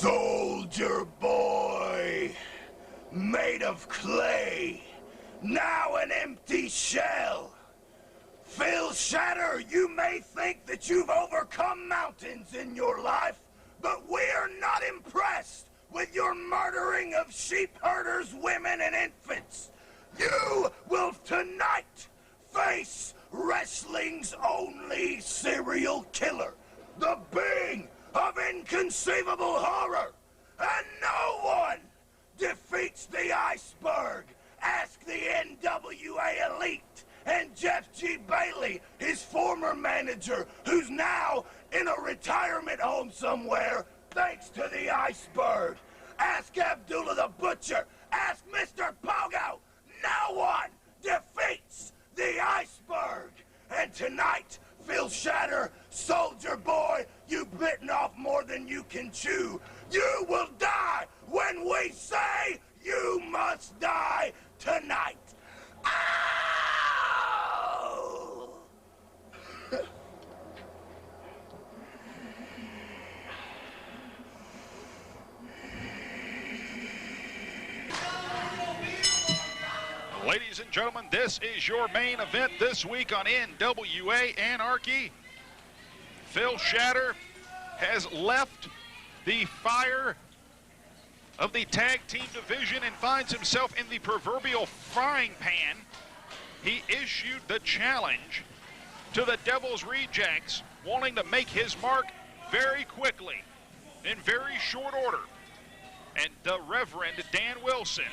Soldier boy, made of clay, now an empty shell. Phil Shatter, you may think that you've overcome mountains in your life, but we're not impressed with your murdering of sheep herders, women, and infants. You will tonight face wrestling's only serial killer, the being of inconceivable horror, and no one defeats the Iceberg. Ask the NWA Elite and Jeff G. Bailey, his former manager, who's now in a retirement home somewhere, thanks to the Iceberg. Ask Abdullah the Butcher. Ask Mr. Pogo. No one defeats the Iceberg. And tonight, Phil Shatter, soldier boy, you've bitten off more than you can chew. You will die when we say you must die tonight. Ow! Ladies and gentlemen, this is your main event this week on NWA Anarchy. Phil Shatter has left the fire of the tag team division and finds himself in the proverbial frying pan. He issued the challenge to the Devil's Rejects, wanting to make his mark very quickly, in very short order. And the Reverend Dan Wilson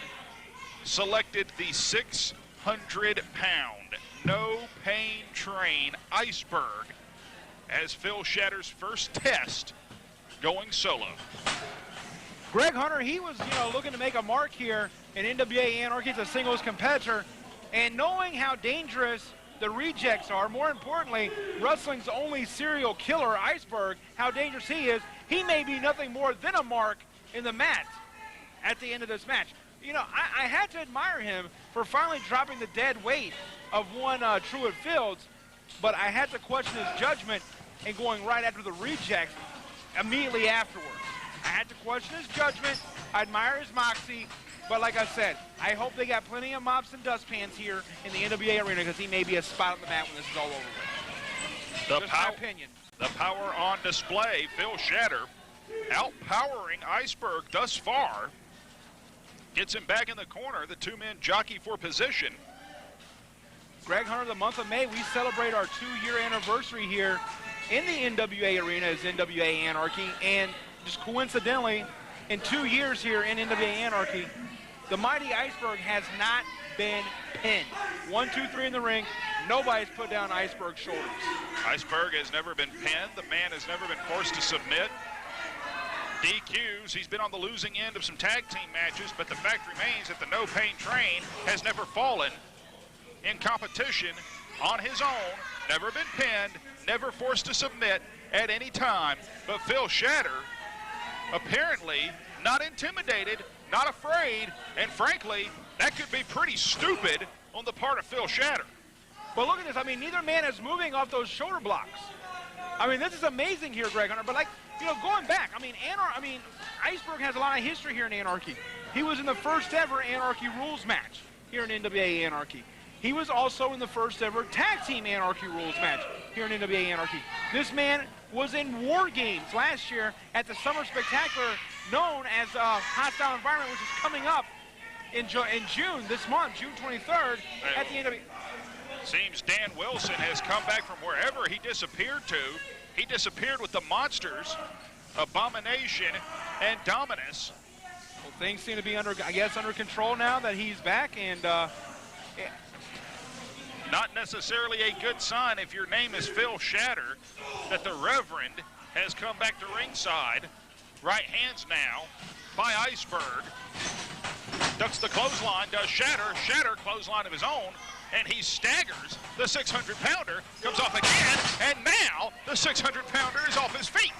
selected the 600-pound, no-pain train Iceberg as Phil Shatter's first test going solo. Greg Hunter, he was, looking to make a mark here in NWA Anarchy as a singles competitor, and knowing how dangerous the Rejects are, more importantly, wrestling's only serial killer, Iceberg, how dangerous he is, he may be nothing more than a mark in the mat at the end of this match. I had to admire him for finally dropping the dead weight of one Truett Fields, but I had to question his judgment and going right after the Rejects immediately afterwards. I had to question his judgment. I admire his moxie, but like I said, I hope they got plenty of mops and dustpans here in the NWA arena because he may be a spot on the mat when this is all over with. Just my opinion. The power on display. Phil Shatter outpowering Iceberg thus far. Gets him back in the corner. The two men jockey for position. Greg Hunter, the month of May, we celebrate our 2-year anniversary here in the NWA arena as NWA Anarchy, and just coincidentally, in 2 years here in NWA Anarchy, the mighty Iceberg has not been pinned. 1, 2, 3 in the ring. Nobody's put down Iceberg's shoulders. Iceberg has never been pinned. The man has never been forced to submit. DQs, he's been on the losing end of some tag team matches, but the fact remains that the no-pain train has never fallen in competition on his own, never been pinned, never forced to submit at any time. But Phil Shatter, apparently not intimidated, not afraid, and frankly, that could be pretty stupid on the part of Phil Shatter. But look at this. I mean, neither man is moving off those shoulder blocks. I mean, this is amazing here, Greg Hunter. But going back, Iceberg has a lot of history here in Anarchy. He was in the first ever Anarchy Rules match here in NWA Anarchy. He was also in the first ever Tag Team Anarchy Rules match here in NWA Anarchy. This man was in War Games last year at the Summer Spectacular, known as Hostile Environment, which is coming up in June, this month, June 23rd, at the NWA. Seems Dan Wilson has come back from wherever he disappeared to. He disappeared with the Monsters, Abomination, and Dominus. Well, things seem to be under control now that he's back, and not necessarily a good sign if your name is Phil Shatter, that the Reverend has come back to ringside. Right hands now by Iceberg. Ducks the clothesline, does Shatter. Shatter clothesline of his own, and he staggers. The 600-pounder comes off again, and now the 600-pounder is off his feet.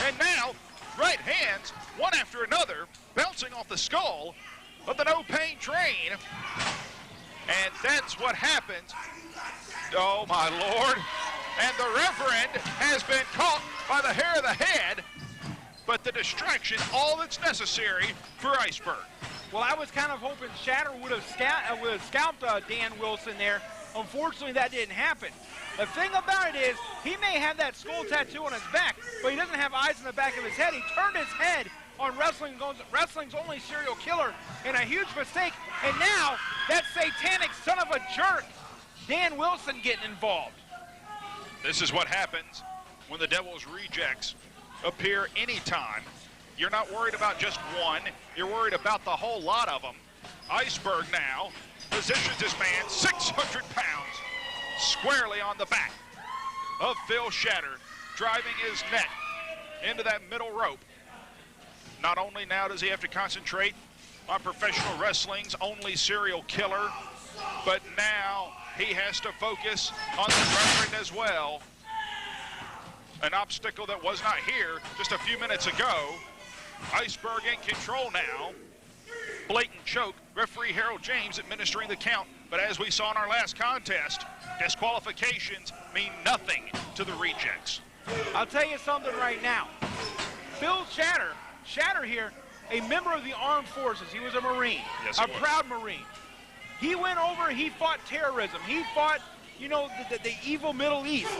And now, right hands, one after another, bouncing off the skull of the no-pain train. And that's what happens. Oh, my Lord. And the Reverend has been caught by the hair of the head. but the distraction all that's necessary for Iceberg. Well, I was kind of hoping Shatter would have scalped Dan Wilson there. Unfortunately, that didn't happen. The thing about it is, he may have that skull tattoo on his back, but he doesn't have eyes in the back of his head. He turned his head on wrestling's only serial killer, and a huge mistake. And now, that satanic son of a jerk, Dan Wilson, getting involved. This is what happens when the Devil's Rejects appear anytime. You're not worried about just one, you're worried about the whole lot of them. Iceberg now positions this man 600 pounds squarely on the back of Phil Shatter, driving his neck into that middle rope. Not only now does he have to concentrate on professional wrestling's only serial killer, but now he has to focus on the Reverend as well. An obstacle that was not here just a few minutes ago. Iceberg in control now. Blatant choke. Referee Harold James administering the count. But as we saw in our last contest, disqualifications mean nothing to the Rejects. I'll tell you something right now. Phil Shatter here, a member of the armed forces. He was a Marine, a proud Marine. He went over, he fought terrorism. He fought, you know, the evil Middle East.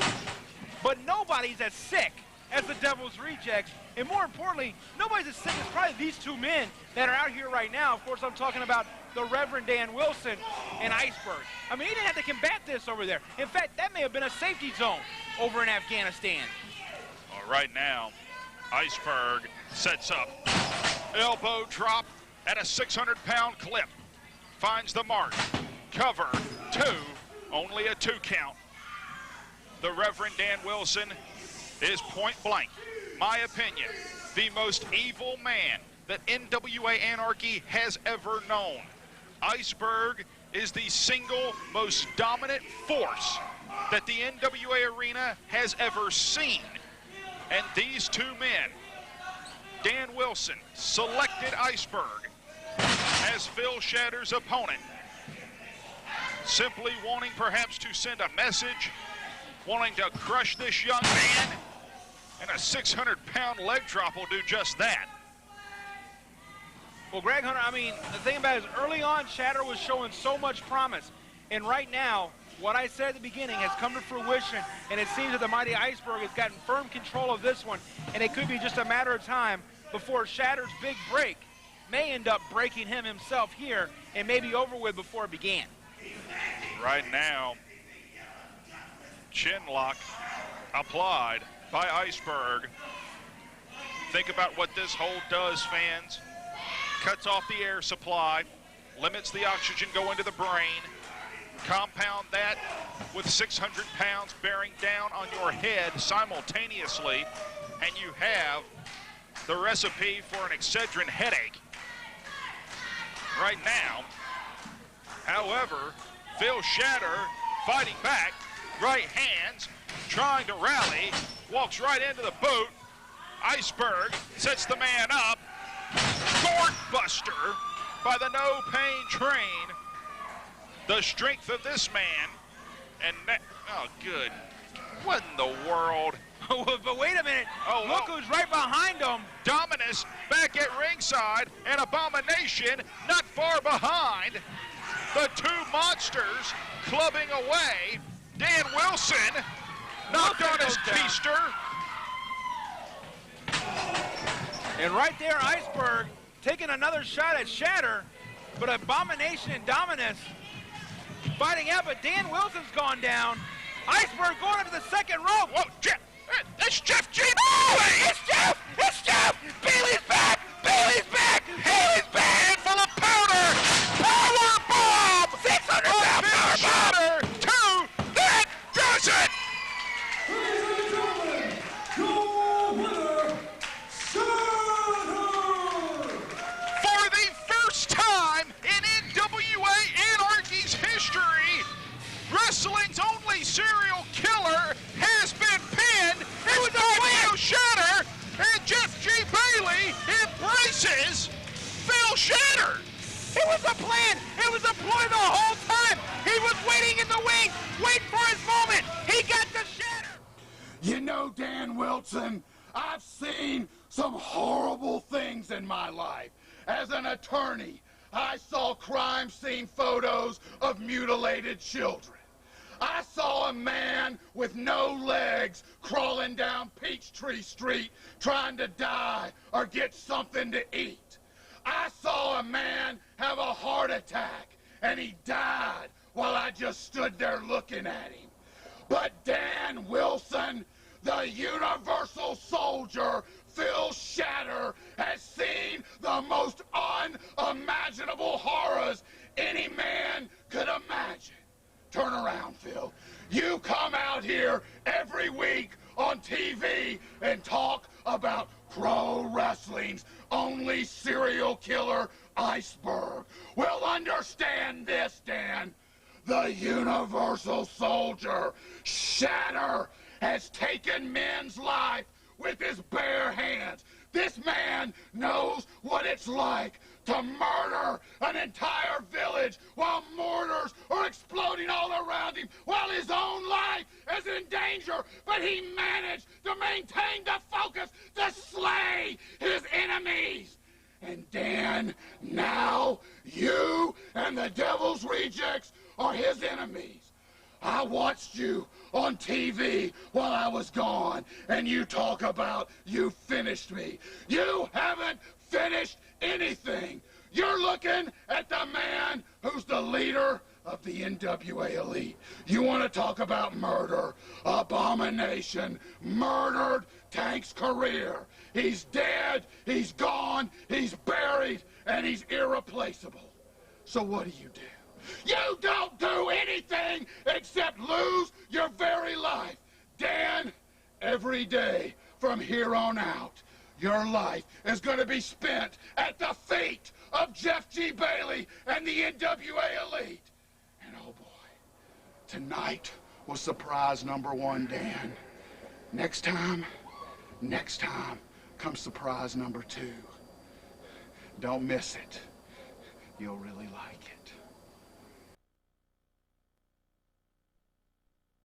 But nobody's as sick as the Devil's Rejects. And more importantly, nobody's as sick as probably these two men that are out here right now. Of course, I'm talking about the Reverend Dan Wilson and Iceberg. I mean, he didn't have to combat this over there. In fact, that may have been a safety zone over in Afghanistan. All right now, Iceberg sets up. Elbow drop at a 600-pound clip. Finds the mark. Cover, 2. Only a 2 count. The Reverend Dan Wilson is point blank, my opinion, the most evil man that NWA Anarchy has ever known. Iceberg is the single most dominant force that the NWA arena has ever seen. And these two men, Dan Wilson selected Iceberg as Phil Shatter's opponent, simply wanting perhaps to send a message, wanting to crush this young man, and a 600-pound leg drop will do just that. Well, Greg Hunter, I mean, the thing about it is early on, Shatter was showing so much promise. And right now, what I said at the beginning has come to fruition, and it seems that the mighty Iceberg has gotten firm control of this one, and it could be just a matter of time before Shatter's big break may end up breaking him himself here and maybe over with before it began. Right now, chin lock applied by Iceberg. Think about what this hold does, fans. Cuts off the air supply, limits the oxygen going to the brain. Compound that with 600 pounds bearing down on your head simultaneously, and you have the recipe for an Excedrin headache. Right now, however, Phil Shatter fighting back, right hands, trying to rally, walks right into the boot. Iceberg sets the man up. Gourd buster by the No Pain Train. The strength of this man, and oh, good. What in the world? But wait a minute. Look who's right behind him. Dominus back at ringside, and Abomination not far behind. The two monsters clubbing away. Dan Wilson knocked on his keister. And right there, Iceberg taking another shot at Shatter, but Abomination and Dominus fighting out, but Dan Wilson's gone down. Iceberg going up to the second rope. Whoa, Jeff! It's Jeff G. Oh, it's Jeff! It's Jeff! Bailey's back! Bailey's back! Bailey's back! Handful of powder! Power bomb! 600-pound power Shatter! 2! That does it! For the first time in NWA Anarchy's history, wrestling's only serial killer has been pinned. It's Phil Shatter, and Jeff G. Bailey embraces Phil Shatter. It was a plan. It was a ploy the whole time. He was waiting in the wings, waiting for his moment. He got the Shatter. You know, Dan Wilson, I've seen some horrible things in my life. As an attorney, I saw crime scene photos of mutilated children. I saw a man with no legs crawling down Peachtree Street trying to die or get something to eat. I saw a man have a heart attack and he died while I just stood there looking at him. But Dan Wilson, the universal soldier, Phil Shatter, has seen the most unimaginable horrors any man could imagine. Turn around, Phil. You come out here every week on TV and talk about pro wrestling's only serial killer, Iceberg. Well, understand this, Dan. The universal soldier, Shatter, has taken men's life with his bare hands. This man knows what it's like to murder an entire village while mortars are exploding all around him, while his own life is in danger, but he managed to maintain the focus to slay his enemies. And Dan, now you and the Devil's Rejects are his enemies. I watched you on TV while I was gone, and you talk about you finished me. You haven't finished anything. You're looking at the man who's the leader of the NWA Elite. You want to talk about murder? Abomination murdered Tank's career. He's dead, he's gone, he's buried, and he's irreplaceable. So what do? You don't do anything except lose your very life. Dan, every day from here on out, your life is going to be spent at the feet of Jeff G. Bailey and the NWA Elite. And oh boy, tonight was surprise number one, Dan. Next time comes surprise number two. Don't miss it. You'll really like it.